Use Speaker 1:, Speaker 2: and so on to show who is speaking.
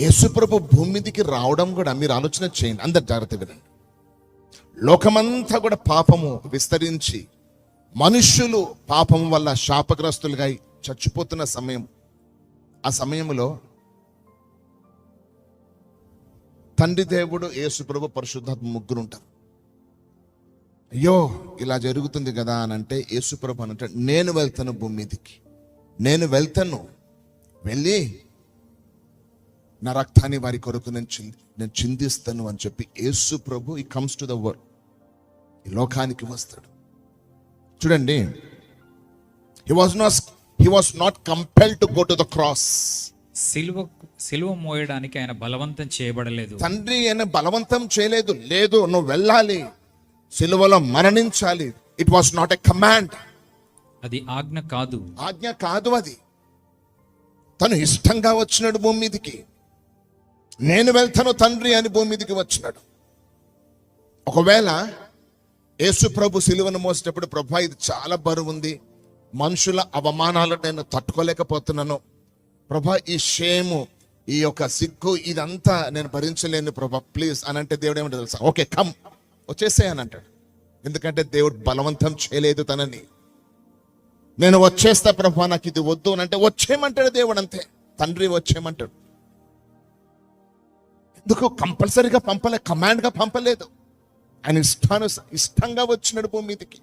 Speaker 1: యేసుప్రభు భూమి మీదకి రావడం కూడా మీరు ఆలోచన చేయండి, అందరు జాగ్రత్త వినండి. లోకమంతా కూడా పాపము విస్తరించి మనుష్యులు పాపం వల్ల శాపగ్రస్తులుగా చచ్చిపోతున్న సమయం, ఆ సమయంలో తండ్రి దేవుడు యేసుప్రభు పరిశుద్ధాత్మ ముగ్గురు ఉంటారు. అయ్యో ఇలా జరుగుతుంది కదా అని అంటే యేసుప్రభు అని అంటే, నేను వెళ్తాను భూమి మీదకి, నేను వెళ్తాను, వెళ్ళి నా రక్తాన్ని వారి కొరకు నేను చిందిస్తాను అని చెప్పి యేసుప్రభు he comes to the world, ఈ లోకానికి వస్తాడు. చూడండి, he was not compelled to go to the cross.
Speaker 2: సిలువ మోయడానికి ఆయన బలవంతం చేయబడలేదు.
Speaker 1: తండ్రి ఆయన బలవంతం చేయలేదు. లేదు, నువ్వు వెళ్ళాలి, సిలువలో మరణించాలి. It was not a command.
Speaker 2: అది ఆజ్ఞ కాదు.
Speaker 1: ఆజ్ఞ కాదు అది. తను ఇష్టంగా వచ్చినాడు భూమి మీదకి. నేను వెళ్తాను తండ్రి అని భూమి మీదకి వచ్చినాడు. ఒకవేళ యేసు ప్రభు సిలువను మోసేటప్పుడు, ప్రభా ఇది చాలా బరువు ఉంది, మనుషుల అవమానాలు నేను తట్టుకోలేకపోతున్నాను ప్రభా, ఈ షేము, ఈ యొక్క సిగ్గు, ఇదంతా నేను భరించలేను ప్రభా, ప్లీజ్ అని అంటే దేవుడు ఏమంటే తెలుసా, ఓకే కమ్, వచ్చేసేయని అంటాడు. ఎందుకంటే దేవుడు బలవంతం చేయలేదు తనని. నేను వచ్చేస్తా ప్రభా, నాకు ఇది వద్దు అని అంటే వచ్చేయమంటాడు దేవుడు, అంతే. తండ్రి వచ్చేయమంటాడు. ఎందుకు కంపల్సరీగా పంపలే, కమాండ్గా పంపలేదు. ఆయన ఇష్టంగా వచ్చినాడు భూమి మీదకి.